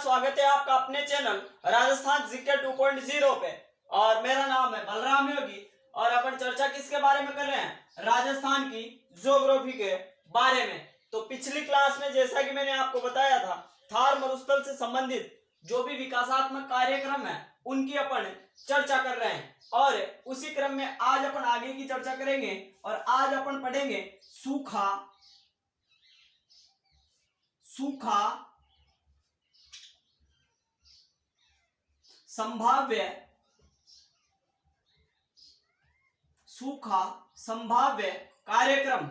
स्वागत है आपका अपने चैनल राजस्थान जीके 2.0 पे। और मेरा नाम है बलराम योगी। और अपन चर्चा किसके बारे में कर रहे हैं? राजस्थान की ज्योग्राफी के बारे में। तो पिछली क्लास में जैसा कि मैंने आपको बताया था, थार मरुस्थल से संबंधित जो भी विकासात्मक कार्यक्रम है उनकी अपन चर्चा कर रहे हैं। और उसी क्रम में आज अपन आगे की चर्चा करेंगे और आज अपन पढ़ेंगे सूखा संभाव्य कार्यक्रम।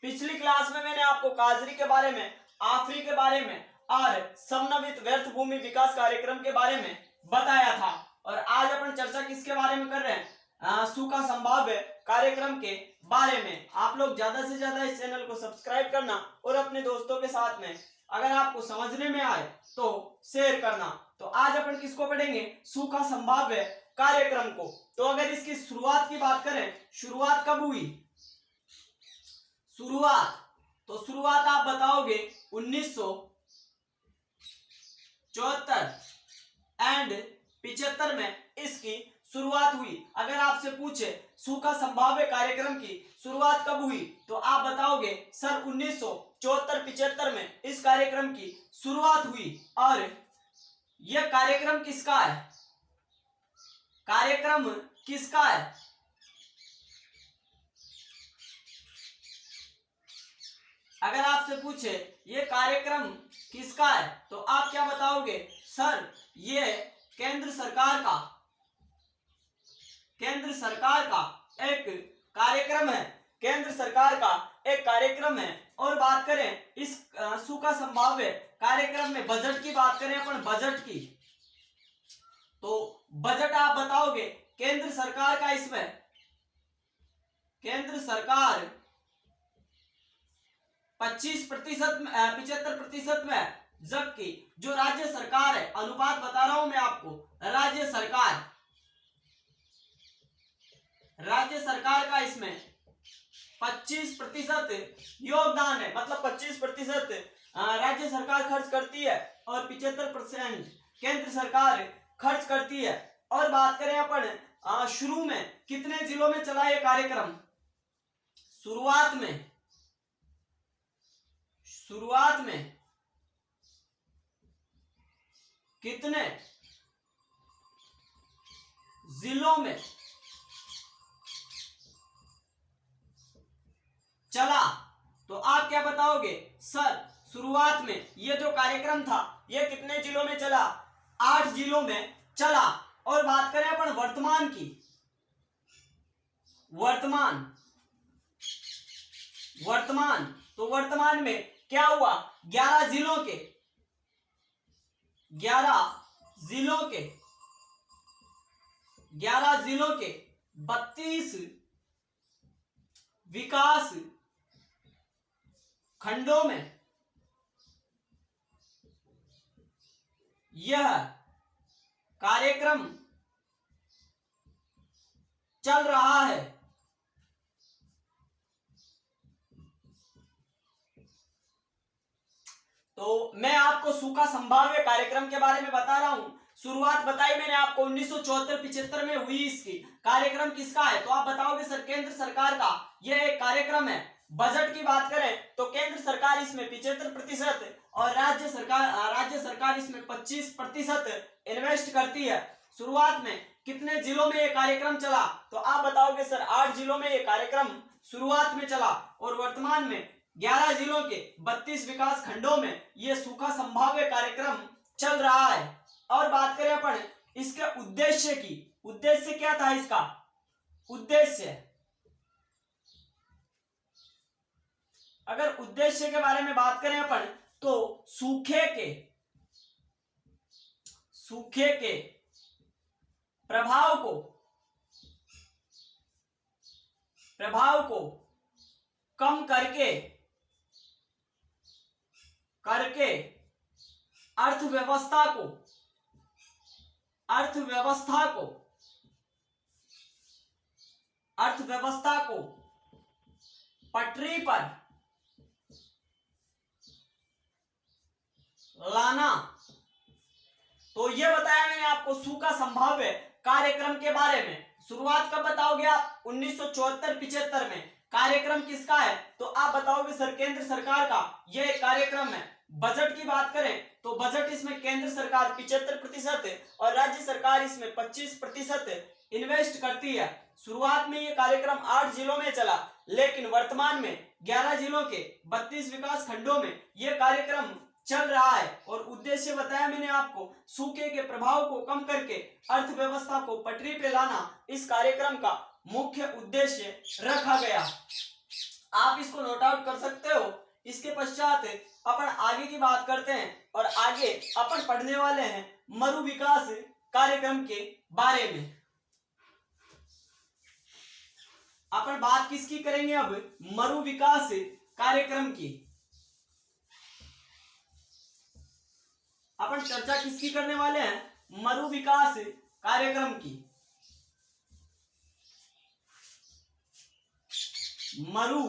पिछली क्लास में मैंने आपको काजरी के बारे में, आफरी के बारे में और समन्वित व्यर्थ भूमि विकास कार्यक्रम के बारे में बताया था। और आज अपन चर्चा किसके बारे में कर रहे हैं? सूखा संभाव्य कार्यक्रम के बारे में। आप लोग ज्यादा से ज्यादा इस चैनल को सब्सक्राइब करना और अपने दोस्तों के साथ में अगर आपको समझने में आए तो शेयर करना। तो आज अपन किसको पढ़ेंगे? सूखा संभाव्य कार्यक्रम को। तो अगर इसकी शुरुआत की बात करें, शुरुआत कब हुई? शुरुआत आप बताओगे 1974 एंड 75 में इसकी शुरुआत हुई। अगर आपसे पूछे सूखा संभाव्य कार्यक्रम की शुरुआत कब हुई तो आप बताओगे सर 1974-75 में इस कार्यक्रम की शुरुआत हुई। और यह कार्यक्रम किसका है? अगर आपसे पूछे ये कार्यक्रम किसका है तो आप क्या बताओगे? सर ये केंद्र सरकार का एक कार्यक्रम है। और बात करें इस सूखा संभाव्य कार्यक्रम में बजट की बात करें अपन, बजट की, तो बजट आप बताओगे केंद्र सरकार का, इसमें केंद्र सरकार 75% में, जबकि जो राज्य सरकार है, अनुपात बता रहा हूं मैं आपको, राज्य सरकार का इसमें 25% योगदान है। मतलब 25% राज्य सरकार खर्च करती है और 75% केंद्र सरकार खर्च करती है। और बात करें अपन शुरू में कितने जिलों में चला यह कार्यक्रम? शुरुआत में कितने जिलों में चला? तो आप क्या बताओगे? सर शुरुआत में यह जो कार्यक्रम था यह कितने जिलों में चला? 8 जिलों में चला। और बात करें अपन वर्तमान की, तो वर्तमान में क्या हुआ? 11 जिलों के 32 विकास खंडों में यह कार्यक्रम चल रहा है। तो मैं आपको सूखा संभाव्य कार्यक्रम के बारे में बता रहा हूं। शुरुआत बताई मैंने आपको 1974-75 में हुई। इसकी कार्यक्रम किसका है? तो आप बताओगे सर केंद्र सरकार का यह एक कार्यक्रम है। बजट की बात करें तो केंद्र सरकार इसमें 75% और राज्य सरकार इसमें 25% इन्वेस्ट करती है। शुरुआत में कितने जिलों में यह कार्यक्रम चला? तो आप बताओगे सर 8 जिलों में यह कार्यक्रम शुरुआत में चला। और वर्तमान में 11 जिलों के 32 विकास खंडों में यह सूखा संभाव्य कार्यक्रम चल रहा है। और बात करें अपन इसके उद्देश्य की, उद्देश्य क्या था इसका? अगर उद्देश्य के बारे में बात करें अपन तो सूखे के प्रभाव को कम करके अर्थव्यवस्था को पटरी पर लाना। तो ये बताया मैंने आपको सूखा संभाव्य कार्यक्रम के बारे में। शुरुआत कब बताओगे आप? 1974-75 में। कार्यक्रम किसका है? तो आप बताओगे सर केंद्र सरकार का यह कार्यक्रम है। बजट की बात करें तो बजट इसमें केंद्र सरकार 75% और राज्य सरकार इसमें 25% इन्वेस्ट करती है। शुरुआत में यह कार्यक्रम 8 जिलों में चला, लेकिन वर्तमान में 11 जिलों के 32 विकास खंडों में यह कार्यक्रम चल रहा है। और उद्देश्य बताया मैंने आपको, सूखे के प्रभाव को कम करके अर्थव्यवस्था को पटरी पे लाना इस कार्यक्रम का मुख्य उद्देश्य रखा गया। आप इसको नोट आउट कर सकते हो। इसके पश्चात अपन आगे की बात करते हैं और आगे अपन पढ़ने वाले हैं मरु विकास कार्यक्रम के बारे में। अपन बात किसकी करेंगे अब? मरु विकास कार्यक्रम की। अपन चर्चा किसकी करने वाले हैं? मरु विकास कार्यक्रम की। मरु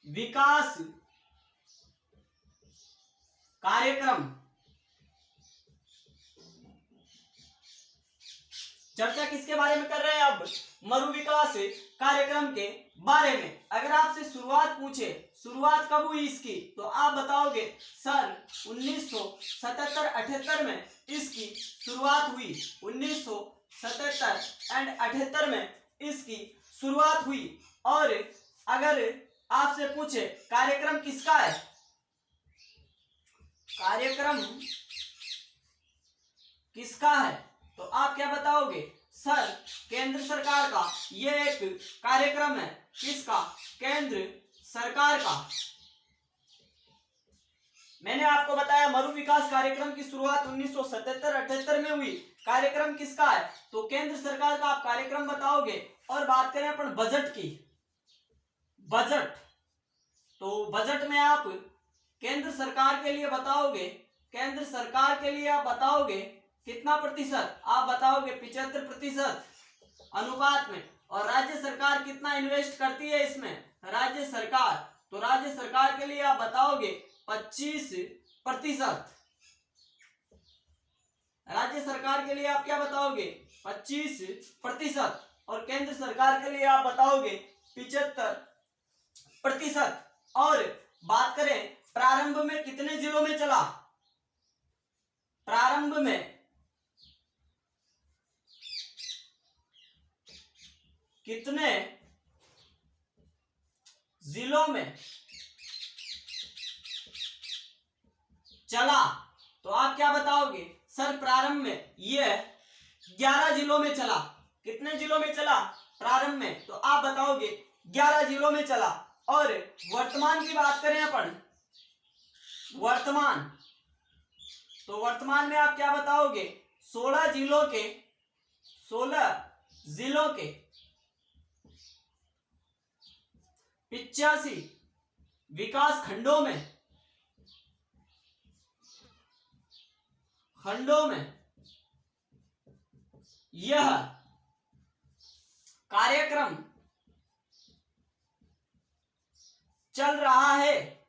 विकास कार्यक्रम चर्चा किसके बारे में कर रहे हैं अब? मरु विकास कार्यक्रम के बारे में। अगर आपसे शुरुआत पूछे, शुरुआत कब हुई इसकी, तो आप बताओगे सर 1977-78 में इसकी शुरुआत हुई। 1977 एंड 78 में इसकी शुरुआत हुई। और अगर आपसे पूछे कार्यक्रम किसका है, कार्यक्रम किसका है, तो आप क्या बताओगे? सर केंद्र सरकार का यह एक कार्यक्रम है। किसका? केंद्र सरकार का। मैंने आपको बताया मरु विकास कार्यक्रम की शुरुआत 1977-78 में हुई। कार्यक्रम किसका है? तो केंद्र सरकार का आप कार्यक्रम बताओगे। और बात करें अपन बजट की, बजट, तो बजट में आप केंद्र सरकार के लिए बताओगे, केंद्र सरकार के लिए आप बताओगे कितना प्रतिशत? आप बताओगे 75% अनुपात में। और राज्य सरकार कितना इन्वेस्ट करती है इसमें? राज्य सरकार, तो राज्य सरकार के लिए आप बताओगे 25%। राज्य सरकार के लिए आप क्या बताओगे? 25%। और केंद्र सरकार के लिए आप बताओगे 75%। और बात करें प्रारंभ में कितने जिलों में चला? प्रारंभ में कितने जिलों में चला? तो आप क्या बताओगे? सर प्रारंभ में यह 11 जिलों में चला। कितने जिलों में चला प्रारंभ में? तो आप बताओगे 11 जिलों में चला। और वर्तमान की बात करें अपन, वर्तमान, तो वर्तमान में आप क्या बताओगे? 16 जिलों के 85 विकास खंडों में यह कार्यक्रम चल रहा है।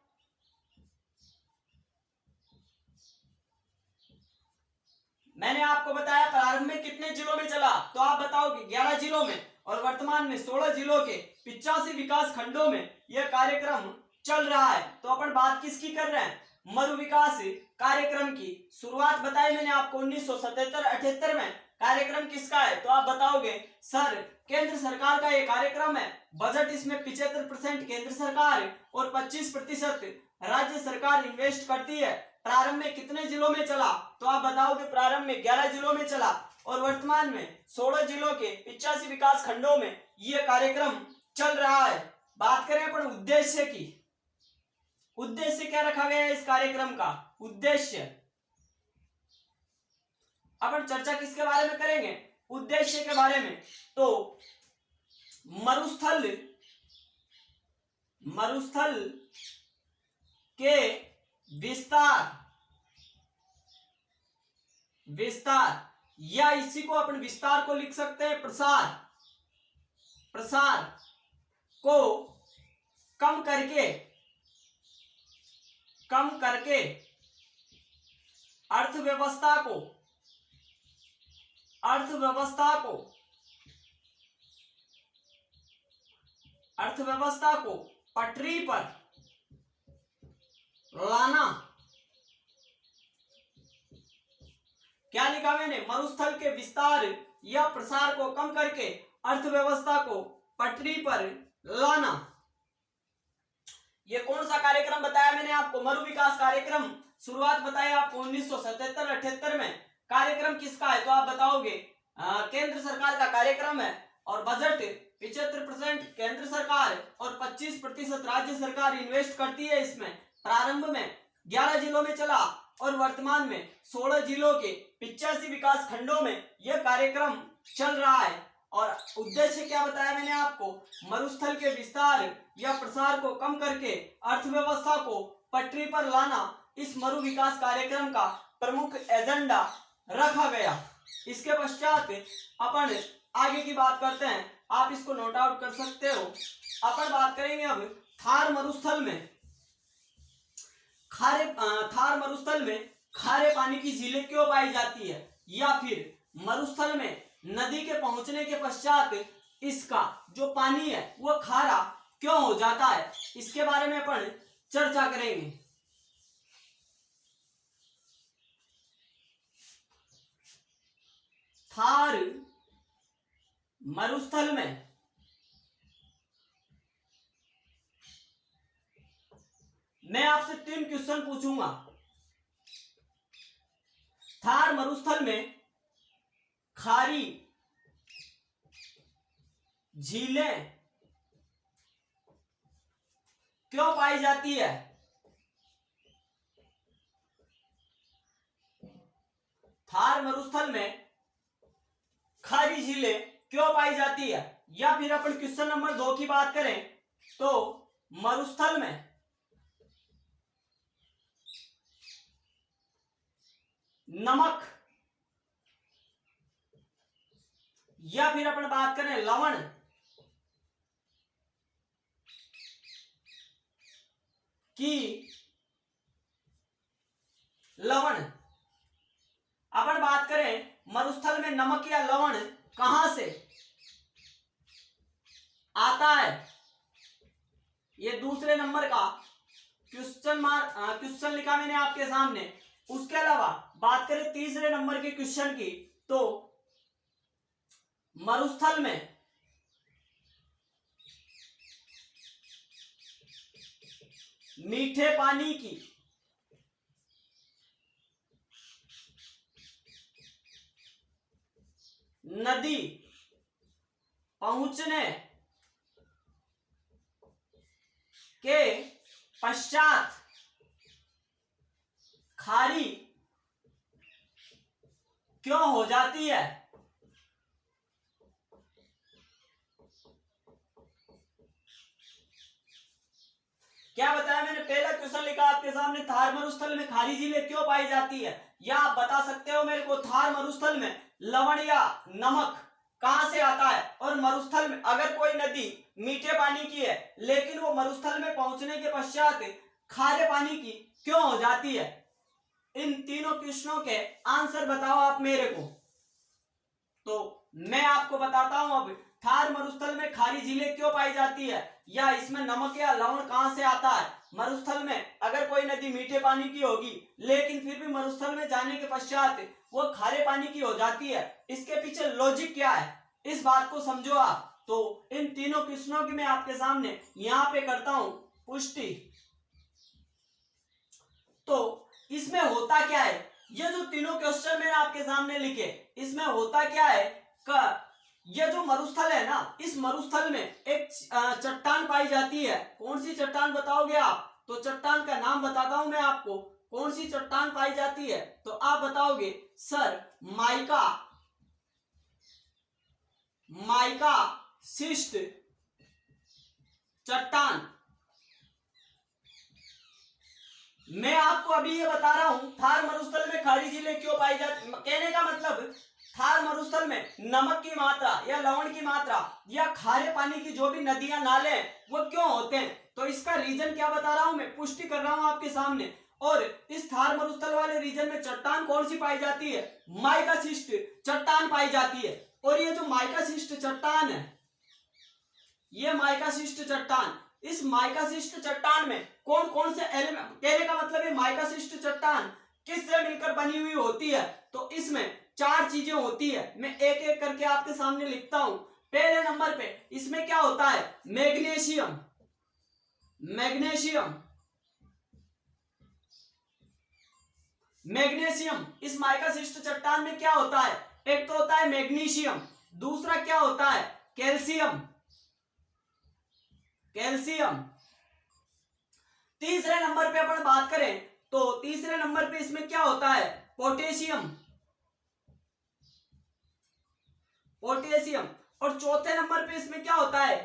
मैंने आपको बताया प्रारंभ में कितने जिलों में चला, तो आप बताओगे 11 जिलों में। और वर्तमान में 16 जिलों के 85 विकास खंडों में यह कार्यक्रम चल रहा है। तो अपन बात किसकी कर रहे हैं? मरु विकास कार्यक्रम की। शुरुआत बताई मैंने आपको 1977-78 में। कार्यक्रम किसका है? तो आप बताओगे सर केंद्र सरकार का यह कार्यक्रम है। बजट इसमें 75% केंद्र सरकार और 25% राज्य सरकार इन्वेस्ट करती है। प्रारंभ में कितने जिलों में चला? तो आप बताओगे प्रारंभ में 11 जिलों में चला। और वर्तमान में 16 जिलों के 85 विकास खंडों में यह कार्यक्रम चल रहा है। बात करें अपन उद्देश्य की, उद्देश्य क्या रखा गया है इस कार्यक्रम का? उद्देश्य अपन चर्चा किसके बारे में करेंगे? उद्देश्य के बारे में। तो मरुस्थल के विस्तार या इसी को अपन विस्तार को लिख सकते हैं प्रसार को कम करके कम करके अर्थव्यवस्था को पटरी पर लाना। क्या लिखा मैंने? मरुस्थल के विस्तार या प्रसार को कम करके अर्थव्यवस्था को पटरी पर लाना। ये कौन सा कार्यक्रम बताया मैंने आपको? मरु विकास कार्यक्रम। शुरुआत बताई आपको 1977-78 में। कार्यक्रम किसका है? तो आप बताओगे केंद्र सरकार का कार्यक्रम है। और बजट 75% केंद्र सरकार और 25% राज्य सरकार इन्वेस्ट करती है इसमें। प्रारंभ में 11 जिलों में चला और वर्तमान में 16 जिलों के 85 विकास खंडों में यह कार्यक्रम चल रहा है। और उद्देश्य क्या बताया मैंने आपको? मरुस्थल के विस्तार या प्रसार को कम करके अर्थव्यवस्था को पटरी पर लाना इस मरु विकास कार्यक्रम का प्रमुख एजेंडा रखा गया। इसके पश्चात अपन आगे की बात करते हैं। आप इसको नोट आउट कर सकते हो। अपन बात करेंगे अब थार मरुस्थल में खारे पानी की झीलें क्यों पाई जाती है, या फिर मरुस्थल में नदी के पहुंचने के पश्चात इसका जो पानी है वो खारा क्यों हो जाता है, इसके बारे में अपन चर्चा करेंगे। थार मरुस्थल में मैं आपसे 3 क्वेश्चन पूछूंगा। थार मरुस्थल में खारी झीलें क्यों पाई जाती है? थार मरुस्थल में खारी झीलें क्यों पाई जाती है? या फिर अपन क्वेश्चन नंबर 2 की बात करें तो मरुस्थल में नमक, या फिर अपन बात करें लवण अपन बात करें मरुस्थल में नमक या लवण कहां से आता है? ये दूसरे नंबर का क्वेश्चन लिखा मैंने आपके सामने। उसके अलावा बात करें तीसरे नंबर के क्वेश्चन की तो मरुस्थल में मीठे पानी की नदी पहुंचने के पश्चात खारी क्यों हो जाती है? क्या बताया मैंने? पहला क्वेश्चन लिखा आपके सामने, थार मरुस्थल में खारी झीलें क्यों पाई जाती है, या आप बता सकते हो मेरे को थार मरुस्थल में लवण या नमक कहां से आता है। और मरुस्थल में अगर कोई नदी मीठे पानी की है लेकिन वो मरुस्थल में पहुंचने के पश्चात खारे पानी की क्यों हो जाती है? इन तीनों क्वेश्चनों के आंसर बताओ आप मेरे को। तो मैं आपको बताता हूं अब थार मरुस्थल में खारी झीलें क्यों पाई जाती है, या इसमें नमक या लवण कहां से आता है। मरुस्थल में अगर कोई नदी मीठे पानी की होगी लेकिन फिर भी मरुस्थल में जाने के पश्चात वो खारे पानी की हो जाती है, इसके पीछे लॉजिक क्या है, इस बात को समझो आप। तो इन तीनों क्वेश्चनों की मैं आपके सामने यहां पे करता हूं पुष्टि। तो इसमें होता क्या है, ये जो तीनों क्वेश्चन मैंने आपके सामने लिखे इसमें होता क्या है का ये जो मरुस्थल है ना, इस मरुस्थल में एक चट्टान पाई जाती है। कौन सी चट्टान बताओगे आप? तो चट्टान का नाम बताता हूं मैं आपको। कौन सी चट्टान पाई जाती है तो आप बताओगे सर माइका शिस्ट चट्टान। मैं आपको अभी ये बता रहा हूं थार मरुस्थल में खारी झीलें क्यों पाई जाती। कहने का मतलब थार मरुस्थल में नमक की मात्रा या लवण की मात्रा या खारे पानी की जो भी नदियां नाले वो क्यों होते हैं, तो तो इसका रीजन क्या बता रहा हूं मैं, पुष्टि कर रहा हूं आपके सामने। और इस थार मरुस्थल वाले रीजन में चट्टान कौन सी पाई जाती है, माइका शिस्ट चट्टान पाई जाती है। और ये जो माइका शिस्ट चट्टान है, ये माइका शिस्ट चट्टान, इस माइका शिस्ट चट्टान में कौन कौन से एलिमेंट, कहने का मतलब ये माइका शिस्ट चट्टान किससे मिलकर बनी हुई होती है, तो इसमें 4 चीजें होती है। मैं एक एक करके आपके सामने लिखता हूं। पहले नंबर पे इसमें क्या होता है, मैग्नीशियम, मैग्नीशियम, मैग्नीशियम इस माइका शिस्ट चट्टान में क्या होता है, एक तो होता है मैग्नीशियम, दूसरा क्या होता है कैल्शियम, कैल्शियम। तीसरे नंबर पे अपन बात करें तो तीसरे नंबर पे इसमें क्या होता है, पोटेशियम, पोटेशियम। और चौथे नंबर पे इसमें क्या होता है,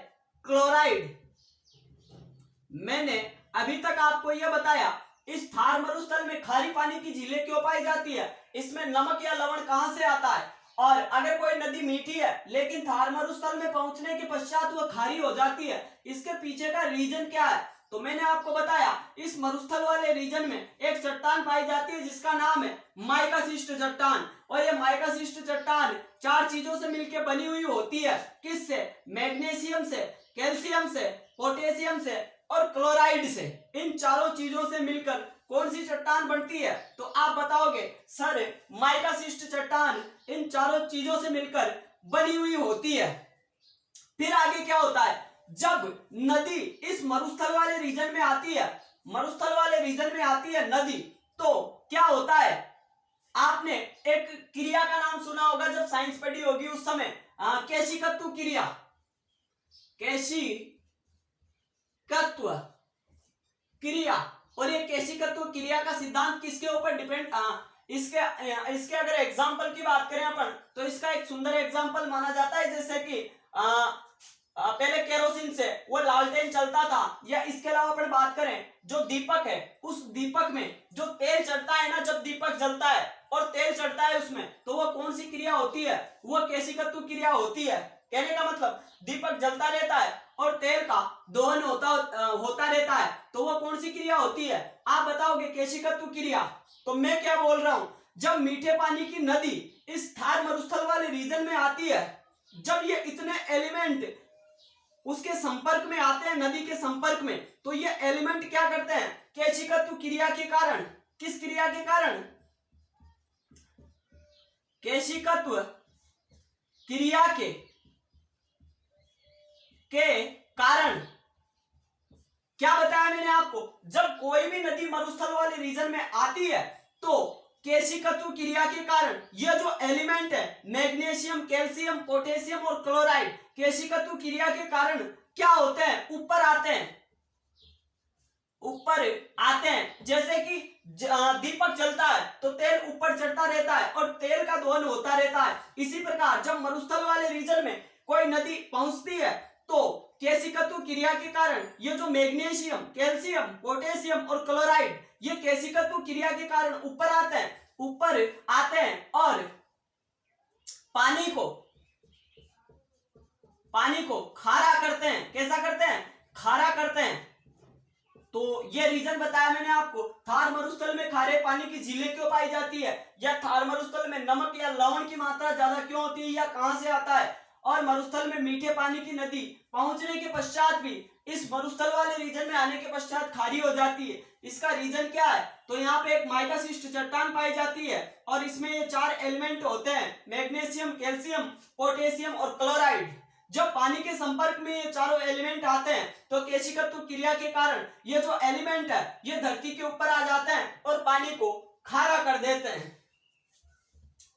क्लोराइड। मैंने अभी तक आपको यह बताया इस थार मरुस्थल में खारी पानी की झीलें क्यों पाई जाती है, इसमें नमक या लवण कहां से आता है, और अगर कोई नदी मीठी है लेकिन थार मरुस्थल में पहुंचने के पश्चात वह खारी हो जाती है, इसके पीछे का रीजन क्या है। तो मैंने आपको बताया इस मरुस्थल वाले रीजन में एक चट्टान पाई जाती है जिसका नाम है माइका शिस्ट चट्टान। और ये माइका शिस्ट चट्टान 4 चीजों से मिलकर बनी हुई होती है, किससे, मैग्नीशियम से, कैल्शियम से, पोटेशियम से और क्लोराइड से। इन चारों चीजों से मिलकर कौन सी चट्टान बनती है, तो आप बताओगे सर माइका शिस्ट चट्टान इन चारों चीजों से मिलकर बनी हुई होती है। फिर आगे क्या होता है, जब नदी इस मरुस्थल वाले रीजन में आती है, मरुस्थल वाले रीजन में आती है नदी, तो क्या होता है, आपने एक क्रिया का नाम सुना होगा जब साइंस पढ़ी होगी उस समय, केशिकत्व क्रिया, केशिकत्व क्रिया। और ये केशिकत्व क्रिया का सिद्धांत किसके ऊपर डिपेंड, इसके अगर एग्जांपल की बात करें अपन तो इसका एक सुंदर एग्जांपल माना जाता है, जैसे कि पहले केरोसिन से वो लालटेन चलता था, या इसके अलावा अपन बात करें जो दीपक है, उस दीपक में जो तेल चढ़ता है ना, जब दीपक जलता है और तेल चढ़ता है उसमें, तो वो कौन सी क्रिया होती है, वो केशिकत्व क्रिया होती है। कहने का मतलब दीपक जलता रहता है और तेल का दोहन होता रहता है, तो वो कौन सी क्रिया होती है, आप बताओगे केशिकत्व क्रिया। तो मैं क्या बोल रहा हूं, जब मीठे पानी की नदी इस थार मरुस्थल वाले रीजन में आती है, जब ये इतने एलिमेंट उसके संपर्क में आते हैं, नदी के संपर्क में, तो ये एलिमेंट क्या करते हैं, केशिकत्व क्रिया के कारण, किस क्रिया के कारण, केशिकत्व क्रिया के कारण। क्या बताया मैंने आपको, जब कोई भी नदी मरुस्थल वाले रीजन में आती है तो केशिकत्व क्रिया के कारण ये जो एलिमेंट है मैग्नीशियम, कैल्शियम, पोटेशियम और क्लोराइड, केशिकत्व क्रिया के कारण क्या होते हैं, ऊपर आते हैं, ऊपर आते हैं। जैसे कि दीपक जलता है तो तेल ऊपर चढ़ता रहता है और तेल का दोहन होता रहता है। इसी प्रकार जब मरुस्थल वाले रीजन में कोई नदी पहुंचती है तो केशिकत्व क्रिया के कारण ये जो मैग्नीशियम, कैल्शियम, पोटेशियम और क्लोराइड, ये केशिकत्व क्रिया के कारण ऊपर आते हैं और पानी को खारा करते हैं। कैसा करते हैं, खारा करते हैं। तो ये रीजन बताया मैंने आपको, थार मरुस्थल में खारे पानी की झीलें क्यों पाई जाती है, या थार मरुस्थल में नमक या लवण की मात्रा ज्यादा क्यों होती है, या कहां से आता है, और मरुस्थल में मीठे पानी की नदी पहुंचने के पश्चात भी इस मरुस्थल वाले रीजन में आने के पश्चात खारी हो जाती है, इसका रीजन क्या है। तो यहाँ पे एक माइका शिस्ट चट्टान पाई जाती है और इसमें ये 4 एलिमेंट होते हैं, मैग्नीशियम, कैल्शियम, पोटेशियम और क्लोराइड। जब पानी के संपर्क में ये चारों एलिमेंट आते हैं तो केशिकत्व क्रिया के कारण ये जो एलिमेंट है ये धरती के ऊपर आ जाते हैं और पानी को खारा कर देते हैं।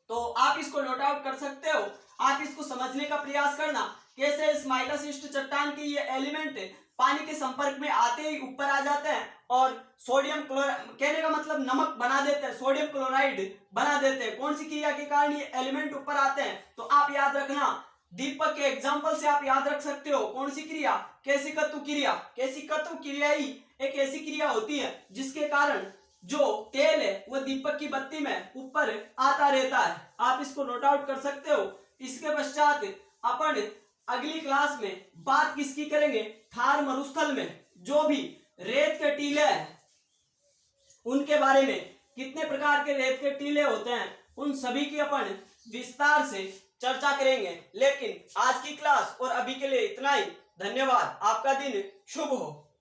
तो आप इसको नोट आउट कर सकते हो, आप इसको समझने का प्रयास करना, कैसे इस माइका शिस्ट चट्टान के ये एलिमेंट पानी के संपर्क में आते ही ऊपर आ जाते हैं और सोडियम क्लोराइड, कहने का मतलब नमक बना देते हैं, सोडियम क्लोराइड बना देते हैं। कौन सी क्रिया के कारण ये एलिमेंट ऊपर आते हैं, तो आप याद रखना, दीपक के एग्जाम्पल से आप याद रख सकते हो। कौन सी क्रिया, केशिकत्व क्रिया। केशिकत्व क्रिया ही एक ऐसी क्रिया होती है जिसके कारण जो तेल है वो दीपक की बत्ती में ऊपर आता रहता है। आप इसको नोट आउट कर सकते हो। इसके पश्चात अपन अगली क्लास में बात किसकी करेंगे, थार मरुस्थल में जो भी रेत के टीले हैं उनके बारे में, कितने प्रकार के रेत के टीले होते हैं, उन सभी की अपन विस्तार से चर्चा करेंगे। लेकिन आज की क्लास और अभी के लिए इतना ही। धन्यवाद। आपका दिन शुभ हो।